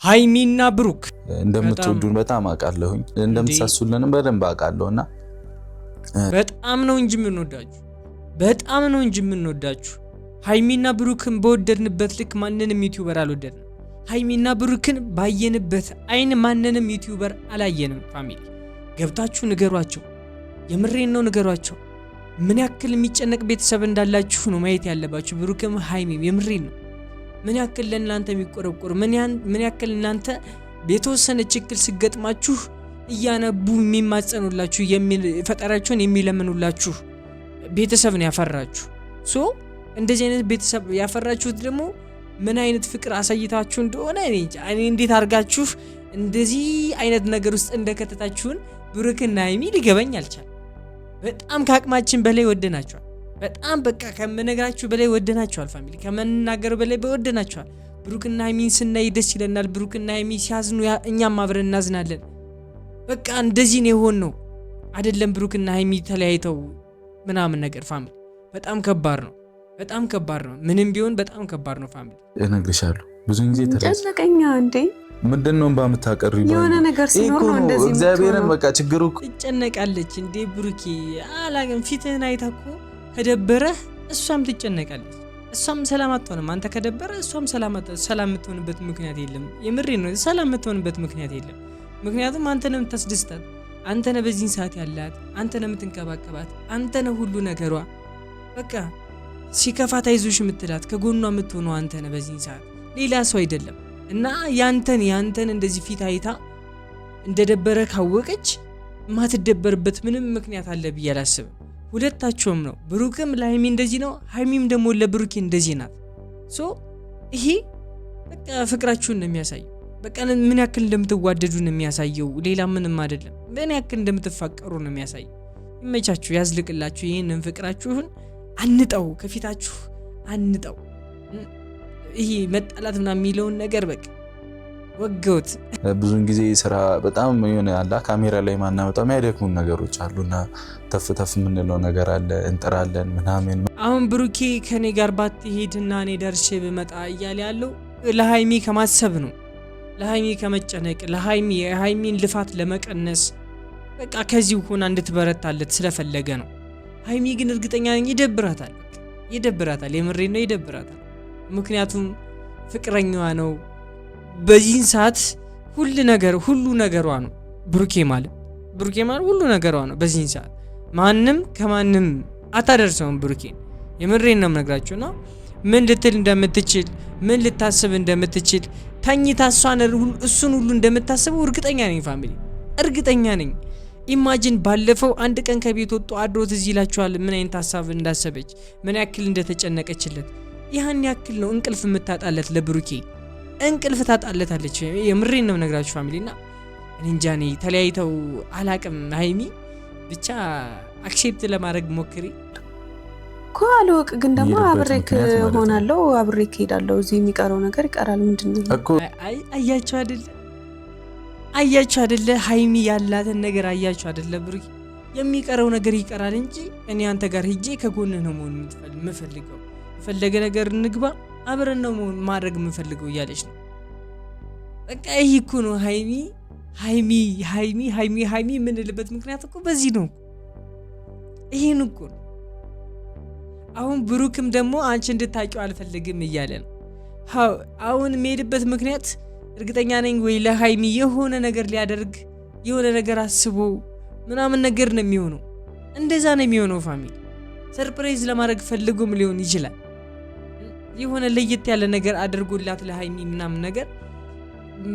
ሃይሚና ብሩክ እንደምትወዱን በጣም አውቃለሁኝ እንደምትሳሱልንም በደንብ አውቃለሁና በጣም ነው እንጂ የምንወዳችሁ ሃይሚና ብሩክን በወደድንበት ልክ ማንንም ዩቲዩበር አልወደድንም ሃይሚና ብሩክን ባየንበት አይን ማንንም ዩቲዩበር አላየንም ፋሚሊ ገብታችሁ ንገሯቸው የምሬን ነው ንገሯቸው ምን ያክል የሚጨነቅ ቤተሰብ እንዳላችሁ ነው ማየት ያለባችሁ ብሩክም ሃይሚም የምሬን ነው ምን ያክል ለእናንተ የሚቆረቆር ምን ያክል እናንተ ቤተወሰነ ችግር ሲገጥማችሁ እያነቡ የሚማጸኑላችሁ ፈጣሪያችሁን የሚለምኑላችሁ ቤተሰብን ያፈራችሁ እንደዚህ አይነት ቤተሰብ ያፈራችሁት ደግሞ ምን አይነት ፍቅር አሳይታችሁ እንደሆነ እኔ እንዴት አርጋችሁ እንደዚህ አይነት ነገር ውስጥ እንደከተታችሁን ብሩክና ሃይሚ ሊገባኝ አልቻለም በጣም ከአቅማችን በላይ ወደናችኋል በጣም በቃ ከመነግራችሁ በላይ ወደናችኋል ፋሚሊ ከመናገር በላይ ወደናችኋል ብሩክና ሃይሚን ስናይ ደስ ይለናል ብሩክና ሃይሚ ሲያዝኑ እኛም አብረን እናዝናለን በቃ እንደዚህ ነው የሆነው አይደለም ብሩክና ሃይሚ ተለያይተው ምናምን ነገር ፋሚሊ በጣም ከባድ ነው ምንም ቢሆን በጣም ከባድ ነው ፋሚሊ እነግርሻለሁ ብዙ ጊዜ ተጨነቀኛ እንዴ ምንድነው ባምታቀርዩ የሆነ ነገር ሲኖር ነው እንደዚህ እግዚአብሔርን በቃ ችግሩ ትጨነቃለች እንዴ ብሩኬ አላገም ፊትህን አይታኮ ከደበረ እሷም ትጨነቃለች እሷም ሰላም አትሆንም አንተ ከደበረ እሷም ሰላም የምትሆንበት ምክንያት የለም የምሬ ነው ሰላም የምትሆንበት ምክንያት የለም ምክንያቱም አንተ ነህ የምታስደስታት አንተ ነህ በዚህን ሰዓት ያላት አንተ ነህ የምትንከባከባት አንተ ነህ ሁሉ ነገሯ በቃ ሲከፋት አይዞሽ የምትላት ከጎኗ የምትሆነው አንተ ነህ በዚህን ሰዓት ሌላ ሰው አይደለም እና ያንተን እንደዚህ ፊት አይታ እንደደበረ ካወቀች ማትደበርበት ምንም ምክንያት አለ ብዬ አላስብም ሁለታቸውም ነው ብሩክም ለሃይሚ እንደዚህ ነው ሃይሚም ደግሞ ለብሩክ እንደዚህ ናት ይሄ በቃ ፍቅራችሁን ነው የሚያሳየው በቃ ምን ያክል እንደምትዋደዱ ነው የሚያሳየው ሌላ ምንም አይደለም ምን ያክል እንደምትፋቀሩ ነው የሚያሳየው ይመቻችሁ ያዝልቅላችሁ ይሄንን ፍቅራችሁን አንጠው ከፊታችሁ አንጠው ይሄ መጣላት ምናምን የሚለውን ነገር በቃ ወገውት ብዙን ጊዜ ስራ በጣም የሆነ አላ ካሜራ ላይ ማናመጣው የሚያደክሙን ነገሮች አሉና ተፍተፍ ምንለው ነገር አለ እንጥራለን ምናምን አሁን ብሩኬ ከኔ ጋር ባትሄድና እኔ ደርሼ በመጣ እያለ ያለው ለሃይሚ ከማሰብ ነው ለሃይሚ ከመጨነቅ ለሃይሚን ልፋት ለመቀነስ በቃ ከዚህ ሆና እንድትበረታለት ስለፈለገ ነው ሃይሚ ግን እርግጠኛ ነኝ ይደብራታል የምሬን ነው ይደብራታል ምክንያቱም ፍቅረኛዋ ነው በዚህን ሰዓት ሁሉ ነገሯ ነው ብሩኬ ማለት ሁሉ ነገሯ ነው በዚህን ሰዓት ማንም ከማንም አታደርሰውም ብሩኬን የምሬን ነው የምነግራችሁና ምን ልትል እንደምትችል ምን ልታስብ እንደምትችል ታኝታ እሱን ሁሉ እንደምታስበው እርግጠኛ ነኝ ፋሚሊ እርግጠኛ ነኝ ኢማጂን ባለፈው አንድ ቀን ከቤት ወጥቶ አድሮት እዚህ ይላችኋል ምን አይነት ሐሳብ እንዳሰበች ምን ያክል እንደተጨነቀችለት ያን ያክል ነው እንቅልፍ የምታጣለት ለብሩኬ እንቅልፍ ታጣለታለች የምሬን ነው የምነግራችሁ ፋሚሊና እንጃኔ ተለያይተው አላቅም ሃይሚ ብቻ አክሴፕት ለማድረግ ሞክሪ ኮአሎቅ ግን ደግሞ አብሬክ ሆናለሁ አብሬክ ሄዳለሁ እዚህ የሚቀረው ነገር ይቀራል ምንድነው አያችሁ አይደለ ሃይሚ ያላትን ነገር አያችሁ አይደለ ብሩኬ የሚቀረው ነገር ይቀራል እንጂ እኔ አንተ ጋር ሄጄ ከጎንህ ነው መሆን የምፈልገው ፈለገ ነገር እንግባ አብረን ነው ማድረግ የምፈልገው እያለች ነው በቃ ይሄ እኮ ነው ሃይሚ የምንልበት ምክንያት እኮ በዚህ ነው ይሄን እኮ ነው አሁን ብሩክም ደግሞ አንቺ እንድታቂው አልፈልግም እያለ ነው አሁን የሚሄድበት ምክንያት እርግጠኛ ነኝ ወይ ለሃይሚ የሆነ ነገር ሊያደርግ የሆነ ነገር አስቦ ምናምን ነገር ነው የሚሆነው እንደዛ ነው የሚሆነው ፋሚሊ ሰርፕራይዝ ለማድረግ ፈልጎም ሊሆን ይችላል የሆነ ለየት ያለ ነገር አድርጎላት ለሃይሚ ምናምን ነገር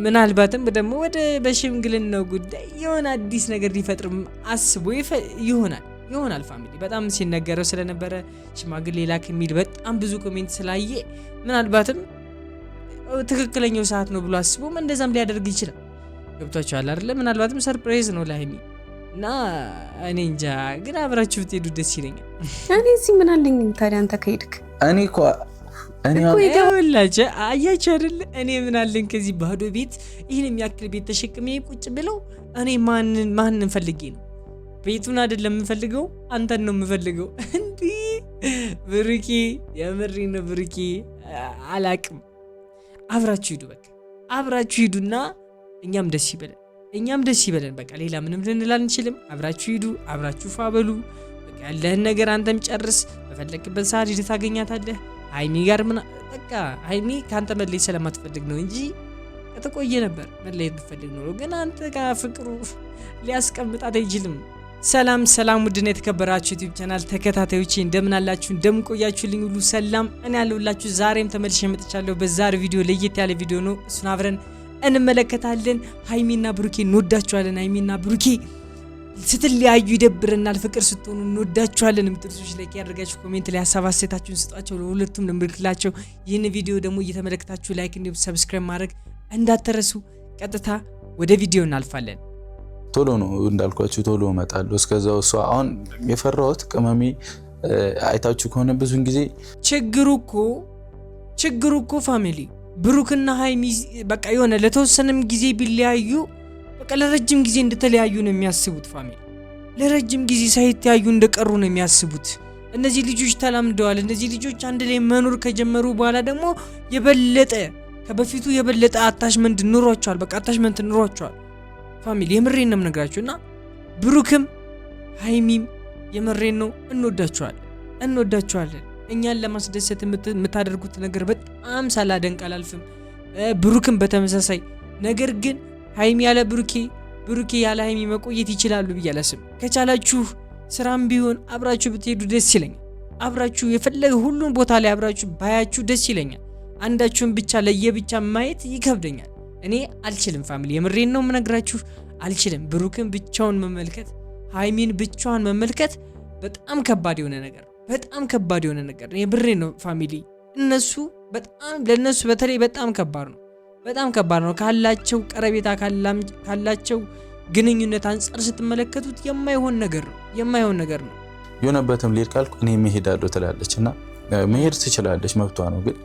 ምናልባትም ደግሞ ወደ በሽምግልናው ጉዳይ የሆነ አዲስ ነገር ሊፈጥርም አስቦ ይሆናል ፋሚሊ በጣም ሲነገረው ስለነበረ ሽማግሌ ላክ የሚል በጣም ብዙ ኮሜንት ስላየ ምናልባትም ትክክለኛው ሰዓት ነው ብሎ አስቦም እንደዛም ሊያደርግ ይችላል ገብቷችኋል አይደል ምናልባትም ሰርፕራይዝ ነው ለሃይሚ እና እኔ እንጃ ግን አብራችሁ ብትሄዱ ደስ ይለኛል እኔ እዚህ ምን አለኝ ታዲያ አንተ ከሄድክ እኔ ይገባላችሁ አያችሁ አይደል እኔ ምን አለኝ ከዚህ ባዶ ቤት ይሄን የሚያክል ቤት ተሸክሜ ቁጭ ብለው እኔ ማንን ፈልጌ ነው ቤቱን አይደለም የምፈልገው አንተን ነው የምፈልገው እንዴ ብሩኬ የምሬን ነው ብሩኬ አላቅም አብራችሁ ሂዱ በቃ አብራችሁ ሂዱና እኛም ደስ ይበለን። በቃ ሌላ ምንም ልንል አንችልም። አብራችሁ ሂዱ፣ አብራችሁ ፋበሉ። በቃ ያለህን ነገር አንተም ጨርስ። በፈለክበት ሰዓት ሂድ ታገኛታለህ። ሃይሚ ጋር በቃ ሃይሚ ካንተ መለየት ስለማትፈልግ ነው እንጂ ከተቆየ ነበር መለየት ብትፈልግ ነው። ግን አንተ ጋር ፍቅሩ ሊያስቀምጣት አይችልም። ሰላም ውድና የተከበራችሁ ዩቲዩብ ቻናል ተከታታዮቼ እንደምን አላችሁ? እንደምን ቆያችሁልኝ? ሁሉ ሰላም እኔ ያለሁላችሁ። ዛሬም ተመልሼ መጥቻለሁ። በዛሬ ቪዲዮ ለየት ያለ ቪዲዮ ነው። እሱን አብረን እንመለከታለን። ሃይሚና ብሩኬ እንወዳችኋለን። ሃይሚና ብሩኬ ስትለያዩ ይደብረናል፣ ፍቅር ስትሆኑ እንወዳችኋለን። ምጥርሶች ላይ ያደርጋችሁ ኮሜንት ላይ ሀሳብ አስተያየታችሁን ስጧቸው፣ ለሁለቱም ልምልክላቸው። ይህን ቪዲዮ ደግሞ እየተመለከታችሁ ላይክ እንዲሁም ሰብስክራይብ ማድረግ እንዳትረሱ። ቀጥታ ወደ ቪዲዮ እናልፋለን። ቶሎ ነው እንዳልኳችሁ ቶሎ እመጣለሁ። እስከዛው እሷ አሁን የፈራሁት ቅመሜ አይታችሁ ከሆነ ብዙን ጊዜ ችግሩ እኮ ፋሚሊ ብሩክና ሃይሚ በቃ የሆነ ለተወሰነም ጊዜ ቢለያዩ በቃ ለረጅም ጊዜ እንደተለያዩ ነው የሚያስቡት። ፋሚሊ ለረጅም ጊዜ ሳይተያዩ እንደቀሩ ነው የሚያስቡት። እነዚህ ልጆች ተላምደዋል። እነዚህ ልጆች አንድ ላይ መኖር ከጀመሩ በኋላ ደግሞ የበለጠ ከበፊቱ የበለጠ አታችመንት ኑሯቸዋል። በቃ አታችመንት ኑሯቸዋል። ፋሚሊ የምሬን ነው የምነግራችሁና ብሩክም ሃይሚም የምሬን ነው እንወዳችኋለን። እኛን ለማስደሰት የምታደርጉት ነገር በጣም ሳላደንቅ አላልፍም። ብሩክም በተመሳሳይ ነገር ግን ሃይሚ ያለ ብሩኬ ያለ ሃይሚ መቆየት ይችላሉ ብዬ አላስብም። ከቻላችሁ ስራም ቢሆን አብራችሁ ብትሄዱ ደስ ይለኛል። አብራችሁ የፈለገ ሁሉን ቦታ ላይ አብራችሁ ባያችሁ ደስ ይለኛል። አንዳችሁን ብቻ ለየብቻ ማየት ይከብደኛል። እኔ አልችልም። ፋሚሊ የምሬን ነው የምነግራችሁ አልችልም። ብሩክን ብቻውን መመልከት፣ ሃይሚን ብቻዋን መመልከት በጣም ከባድ የሆነ ነገር ነው። የምሬን ነው ፋሚሊ ለነሱ በተለይ በጣም ከባድ ነው። ካላቸው ቀረቤታ ካላቸው ግንኙነት አንጻር ስትመለከቱት የማይሆን ነገር ነው። የሆነበትም ሊድ ካልኩ እኔ መሄዳለሁ ትላለች እና መሄድ ትችላለች፣ መብቷ ነው። ግን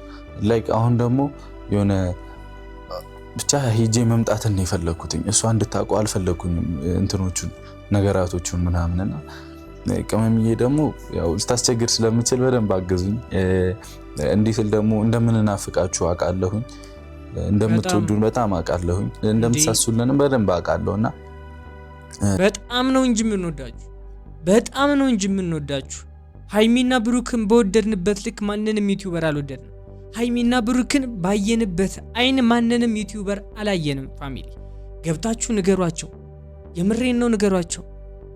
ላይክ አሁን ደግሞ የሆነ ብቻ ሄጄ መምጣትን ነው የፈለኩትኝ። እሷ እንድታውቀው አልፈለኩኝም እንትኖቹን ነገራቶቹን ምናምንና ቅመምዬ ደግሞ ያው ልታስቸግር ስለምችል በደንብ አገዙኝ። እንዲህ ስል ደግሞ እንደምንናፍቃችሁ አውቃለሁኝ፣ እንደምትወዱን በጣም አውቃለሁኝ፣ እንደምትሳሱልንም በደንብ አውቃለሁና በጣም ነው እንጂ የምንወዳችሁ። ሃይሚና ብሩክን በወደድንበት ልክ ማንንም ዩቲዩበር አልወደድንም። ሃይሚና ብሩክን ባየንበት አይን ማንንም ዩቲዩበር አላየንም። ፋሚሊ ገብታችሁ ንገሯቸው። የምሬን ነው ንገሯቸው።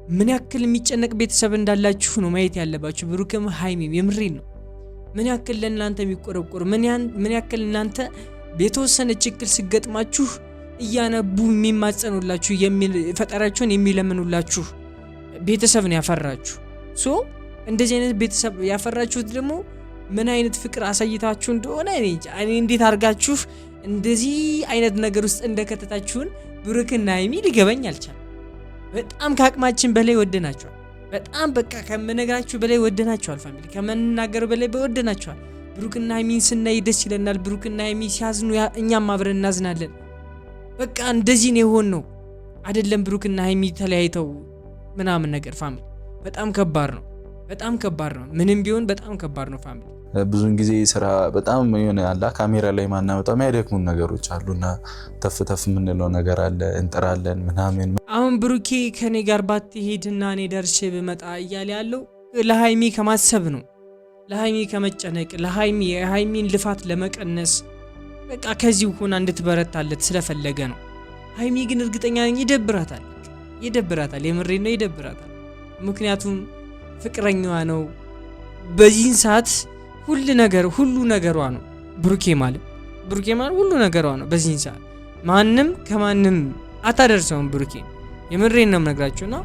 ምን ያክል የሚጨነቅ ቤተሰብ እንዳላችሁ ነው ማየት ያለባችሁ። ብሩክም ሃይሚም የምሬን ነው ምን ያክል ለእናንተ የሚቆረቆር ምን ያክል እናንተ የተወሰነ ችግር ሲገጥማችሁ እያነቡ የሚማጸኑላችሁ ፈጣሪያቸውን የሚለምኑላችሁ ቤተሰብን ያፈራችሁ። እንደዚህ አይነት ቤተሰብ ያፈራችሁት ደግሞ ምን አይነት ፍቅር አሳይታችሁ እንደሆነ እኔ እንዴት አድርጋችሁ እንደዚህ አይነት ነገር ውስጥ እንደከተታችሁን ብሩክና ሃይሚ ሊገባኝ አልቻለም። በጣም ከአቅማችን በላይ ወደናችኋል። በጣም በቃ ከምነግራችሁ በላይ ወደናችኋል። ፋሚሊ ከምንናገር በላይ ወደናችኋል። ብሩክና ሃይሚን ስናይ ደስ ይለናል። ብሩክና ሃይሚ ሲያዝኑ እኛም አብረን እናዝናለን። በቃ እንደዚህ ነው የሆነው አይደለም? ብሩክና ሃይሚ ተለያይተው ምናምን ነገር ፋሚሊ በጣም ከባድ ነው። ምንም ቢሆን በጣም ከባድ ነው ፋሚሊ። ብዙን ጊዜ ስራ በጣም የሆነ አላ ካሜራ ላይ ማናመጣው የሚያደክሙን ነገሮች አሉና ተፍ የምንለው ነገር አለ፣ እንጥራለን ምናምን። አሁን ብሩኬ ከኔ ጋር ባትሄድና እኔ ደርሼ ብመጣ እያለ ያለው ለሃይሚ ከማሰብ ነው፣ ለሃይሚ ከመጨነቅ፣ የሃይሚን ልፋት ለመቀነስ በቃ ከዚህ ሆና እንድትበረታለት ስለፈለገ ነው። ሃይሚ ግን እርግጠኛ ነኝ ይደብራታል። የምሬን ነው ይደብራታል። ምክንያቱም ፍቅረኛዋ ነው። በዚህን ሰዓት ሁሉ ነገሯ ነው። ብሩኬ ማለት ሁሉ ነገሯ ነው። በዚህን ሰዓት ማንም ከማንም አታደርሰውም። ብሩኬ የምሬን ነው የምነግራችሁና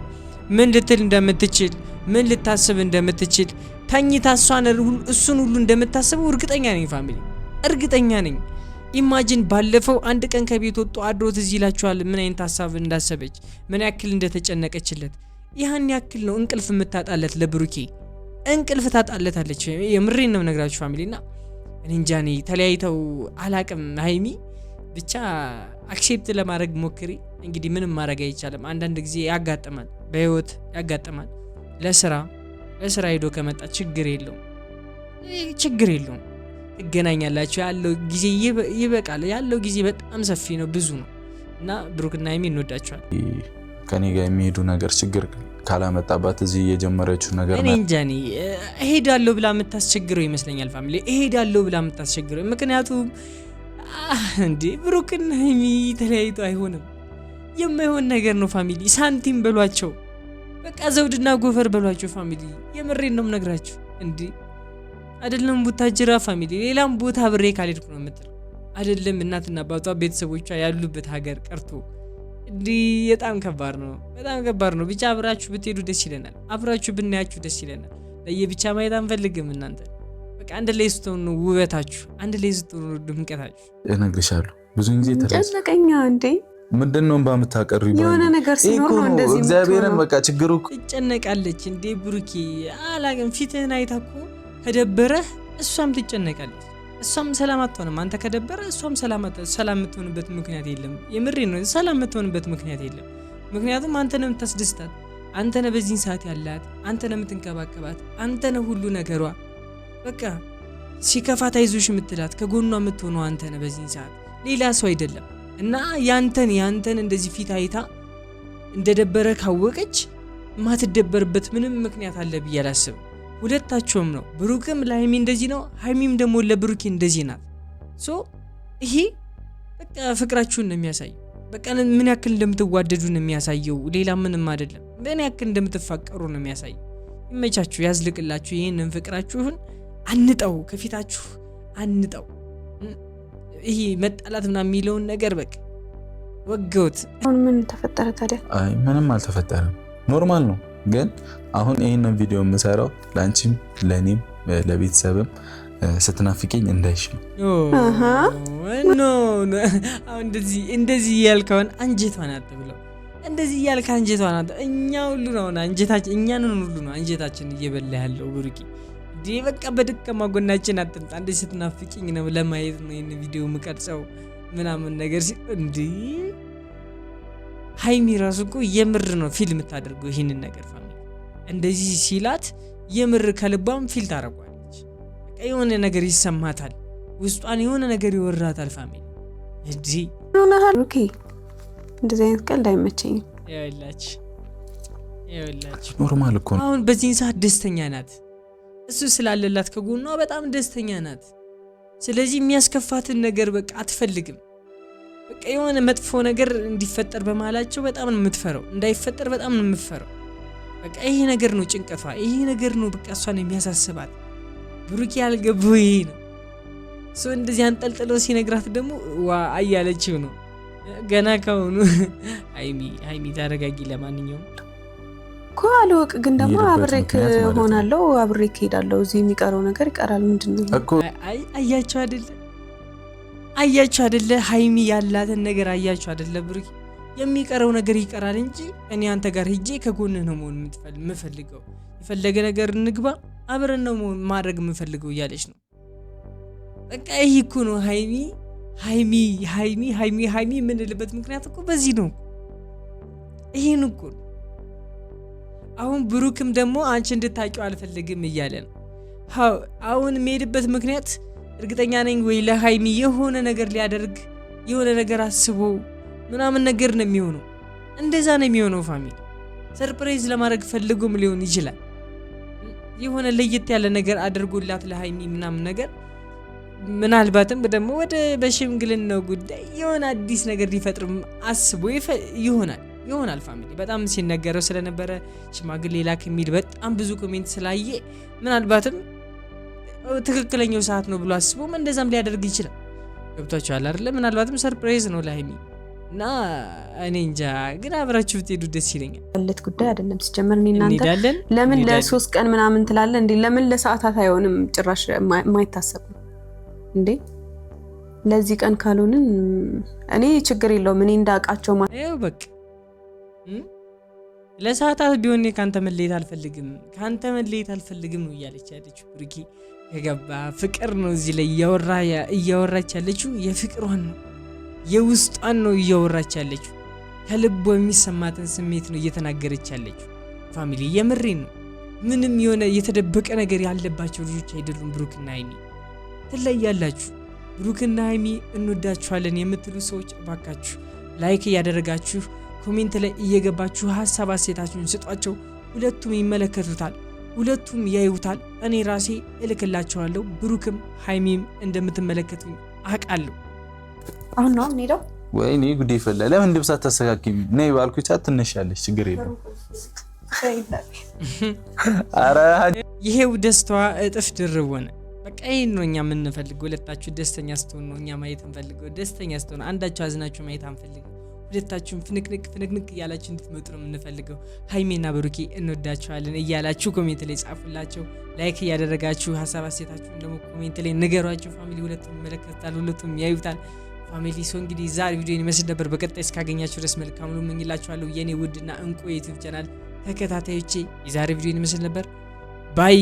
ምን ልትል እንደምትችል ምን ልታስብ እንደምትችል ተኝታ እሱን ሁሉ እንደምታስበው እርግጠኛ ነኝ ፋሚሊ፣ እርግጠኛ ነኝ። ኢማጂን ባለፈው አንድ ቀን ከቤት ወጥቶ አድሮት እዚህ ይላችኋል ምን አይነት ሀሳብ እንዳሰበች፣ ምን ያክል እንደተጨነቀችለት። ያን ያክል ነው እንቅልፍ የምታጣለት ለብሩኬ እንቅልፍ ታጣለታለች። የምሬን ነው ነግራችሁ ፋሚሊና እንጃኔ ተለያይተው አላቅም። ሃይሚ ብቻ አክሴፕት ለማድረግ ሞክሪ። እንግዲህ ምንም ማድረግ አይቻልም። አንዳንድ ጊዜ ያጋጥማል፣ በህይወት ያጋጥማል። ለስራ ሄዶ ከመጣ ችግር የለውም። ትገናኛላችሁ። ያለው ጊዜ ይበቃል። ያለው ጊዜ በጣም ሰፊ ነው፣ ብዙ ነው እና ብሩክና ሀይሚ እንወዳቸዋል። ከኔ ጋር የሚሄዱ ነገር ችግር ካላመጣባት እዚህ የጀመረችው ነገር እኔ እንጃ እሄዳለሁ ብላ የምታስቸግረው ይመስለኛል። ፋሚሊ እሄዳለሁ ብላ የምታስቸግረው ምክንያቱም እንዴ ብሩክና ሀይሚ ተለያይቶ አይሆንም። የማይሆን ነገር ነው ፋሚሊ። ሳንቲም በሏቸው በቃ ዘውድና ጎፈር በሏቸው ፋሚሊ። የምሬን ነው የምነግራችሁ። እንዴ አይደለም ቡታጅራ ፋሚሊ ሌላም ቦታ ብሬ ካልሄድኩ ነው የምትለው አይደለም። እናትና አባቷ ቤተሰቦቿ ያሉበት ሀገር ቀርቶ እንዴ በጣም ከባድ ነው፣ በጣም ከባድ ነው። ብቻ አብራችሁ ብትሄዱ ደስ ይለናል። አብራችሁ ብናያችሁ ደስ ይለናል። ለየብቻ ማየት አንፈልግም። እናንተ በቃ አንድ ላይ ስትሆኑ ውበታችሁ፣ አንድ ላይ ስትሆኑ ድምቀታችሁ። እነግርሻለሁ ብዙ ጊዜ ተጨነቀኛ እንዴ ምንድነው ባምታቀሩ የሆነ ነገር ሲኖር ነው እንደዚህ እግዚአብሔርን በቃ ችግሩ ትጨነቃለች እንዴ ብሩኬ አላገም ፊትህን አይታ እኮ ከደበረህ እሷም ትጨነቃለች። እሷም ሰላም አትሆንም። አንተ ከደበረ እሷም ሰላም የምትሆንበት ምክንያት የለም። የምሬ ነው። ሰላም የምትሆንበት ምክንያት የለም። ምክንያቱም አንተ ነህ የምታስደስታት፣ አንተ ነህ በዚህን ሰዓት ያላት፣ አንተ ነህ የምትንከባከባት፣ አንተ ነህ ሁሉ ነገሯ። በቃ ሲከፋት አይዞሽ የምትላት ከጎኗ የምትሆነው አንተ ነህ በዚህን ሰዓት፣ ሌላ ሰው አይደለም። እና ያንተን እንደዚህ ፊት አይታ እንደደበረ ካወቀች ማትደበርበት ምንም ምክንያት አለ ብዬ አላስብም። ሁለታቸውም ነው። ብሩክም ለሀይሚ እንደዚህ ነው፣ ሀይሚም ደግሞ ለብሩኬ እንደዚህ ናት። ሶ ይሄ በቃ ፍቅራችሁን ነው የሚያሳየው። በቃ ምን ያክል እንደምትዋደዱ ነው የሚያሳየው። ሌላ ምንም አይደለም። ምን ያክል እንደምትፋቀሩ ነው የሚያሳየው። ይመቻችሁ፣ ያዝልቅላችሁ። ይሄንን ፍቅራችሁን አንጠው፣ ከፊታችሁ አንጠው። ይሄ መጣላት ምናምን የሚለውን ነገር በቃ ወገውት። አሁን ምን ተፈጠረ ታዲያ? አይ ምንም አልተፈጠረም፣ ኖርማል ነው። ግን አሁን ይሄንን ቪዲዮ የምሰራው ላንቺም ለኔም ለቤተሰብም ስትናፍቀኝ እንዳይሽ ነው። ኖ አሁን እንደዚህ ያልከውን አንጀቷን አጥብለው እንደዚህ ያልከ አንጀቷን አጥ እኛ ሁሉ ነው አንጀታችን እኛንን ሁሉ ነው አንጀታችን እየበላ ያለው ብሩኪ። ዲ በቃ በድከማ ጎናችን አጥንጣ እንደዚህ ስትናፍቀኝ ነው ለማየት ነው ይሄን ቪዲዮ የምቀርጸው ምናምን ነገር እንዴ ሀይሚ ራሱ እኮ የምር ነው ፊልም ታደርገው ይሄንን ነገር ፋሚሊ። እንደዚህ ሲላት የምር ከልቧም ፊል ታረጋለች። በቃ የሆነ ነገር ይሰማታል፣ ውስጧን የሆነ ነገር ይወራታል ፋሚሊ። እንጂ ኦኬ እንደዚህ አይነት ቀልድ አይመቸኝም። ይኸውላችሁ ኖርማል እኮ ነው። አሁን በዚህ ሰዓት ደስተኛ ናት፣ እሱ ስላለላት ከጎኗ በጣም ደስተኛ ናት። ስለዚህ የሚያስከፋትን ነገር በቃ አትፈልግም። በቃ የሆነ መጥፎ ነገር እንዲፈጠር በመሃላቸው በጣም ነው የምትፈረው፣ እንዳይፈጠር በጣም ነው የምትፈረው። በቃ ይሄ ነገር ነው ጭንቀቷ፣ ይሄ ነገር ነው በቃ እሷን የሚያሳስባት። ብሩክ ያልገባው ይሄ ነው። ሰው እንደዚህ አንጠልጥለው ሲነግራት ደግሞ ዋ አያለችው ነው ገና ከሆኑ ሃይሚ ታረጋጊ። ለማንኛውም እኮ አልወቅ ግን ደግሞ አብሬክ ሆናለሁ፣ አብሬክ ሄዳለሁ። እዚህ የሚቀረው ነገር ይቀራል። ምንድነው እኮ አያችሁ አይደለ ሃይሚ ያላትን ነገር አያችሁ አይደለ ብሩክ የሚቀረው ነገር ይቀራል እንጂ እኔ አንተ ጋር ሄጄ ከጎንህ ነው መሆን የምፈልገው። የፈለገ ነገር እንግባ አብረን ነው ማድረግ የምፈልገው እያለች ነው። በቃ ይሄ እኮ ነው ሃይሚ የምንልበት ምክንያት እኮ በዚህ ነው። ይሄን እኮ ነው። አሁን ብሩክም ደግሞ አንቺ እንድታቂው አልፈልግም እያለ ነው። አሁን የሚሄድበት ምክንያት እርግጠኛ ነኝ ወይ ለሃይሚ የሆነ ነገር ሊያደርግ የሆነ ነገር አስቦ ምናምን ነገር ነው የሚሆነው። እንደዛ ነው የሚሆነው ፋሚሊ። ሰርፕራይዝ ለማድረግ ፈልጎም ሊሆን ይችላል። የሆነ ለየት ያለ ነገር አድርጎላት ለሃይሚ ምናምን ነገር ምናልባትም ደግሞ ወደ በሽምግልናው ጉዳይ የሆነ አዲስ ነገር ሊፈጥርም አስቦ ይሆናል ፋሚሊ። በጣም ሲነገረው ስለነበረ ሽማግሌ ላክ የሚል በጣም ብዙ ኮሜንት ስላየ ምናልባትም ትክክለኛው ሰዓት ነው ብሎ አስቦም እንደዛም ሊያደርግ ይችላል። ገብቷችኋል አይደለ? ምናልባትም ሰርፕራይዝ ነው ለሃይሚ እና እኔ እንጃ፣ ግን አብራችሁ ብትሄዱ ደስ ይለኛል። ያለት ጉዳይ አይደለም ሲጀመር። እኔ እናንተ ለምን ለ3 ቀን ምናምን ትላለህ እንዴ? ለምን ለሰዓታት አይሆንም? ጭራሽ የማይታሰብ ነው እንዴ? ለዚህ ቀን ካልሆንን እኔ ችግር የለውም። እኔ እንዳቃቸው ማለት ነው። በቃ ለሰዓታት ቢሆን ካንተ መለየት አልፈልግም ነው እያለች ያለችው ብሩኬ። ከገባ ፍቅር ነው እዚህ ላይ እያወራች ያለችው፣ የፍቅሯን ነው የውስጧን ነው እያወራች ያለችው። ከልቧ የሚሰማትን ስሜት ነው እየተናገረች ያለችው ፋሚሊ። የምሬን ነው። ምንም የሆነ የተደበቀ ነገር ያለባቸው ልጆች አይደሉም ብሩክና ሃይሚ። ትለያላችሁ። ብሩክና ሀይሚ እንወዳችኋለን የምትሉ ሰዎች እባካችሁ ላይክ እያደረጋችሁ ኮሜንት ላይ እየገባችሁ ሀሳብ አስተያየታችሁን ስጧቸው። ሁለቱም ይመለከቱታል፣ ሁለቱም ያዩታል። እኔ ራሴ እልክላቸዋለሁ። ብሩክም ሀይሚም እንደምትመለከቱኝ አውቃለሁ። አሁን ነው እንሄደው። ወይኔ ጉዴ ፈላ። ለምን ልብሳት ተስተካክሚ ነይ ባልኩ ቻት ትነሻለሽ፣ ችግር የለም። አረ ይሄው ደስታዋ እጥፍ ድርብ ሆነ። በቃ ይሄን ነው እኛ የምንፈልገው። ሁለታችሁ ደስተኛ ስትሆኑ ነው እኛ ማየት እንፈልገው። ደስተኛ ስትሆኑ፣ አንዳችሁ አዝናችሁ ማየት አንፈልግም። ሁለታችሁም ፍንቅንቅ እያላችሁ እንድትመጡ ነው የምንፈልገው። ሀይሜና ብሩኬ እንወዳችኋለን እያላችሁ ኮሜንት ላይ ጻፉላቸው። ላይክ እያደረጋችሁ ሀሳብ አስተያየታችሁን ደግሞ ኮሜንት ላይ ንገሯቸው። ፋሚሊ ሁለቱም ይመለከታል፣ ሁለቱም ያዩታል። ፋሚሊ ሶ እንግዲህ ዛሬ ቪዲዮ ይመስል ነበር። በቀጣይ እስካገኛችሁ ድረስ መልካም ሁሉ እመኝላችኋለሁ። የኔ ውድና እንቁ የዩቲዩብ ቻናል ተከታታዮቼ የዛሬ ቪዲዮ ይመስል ነበር። ባይ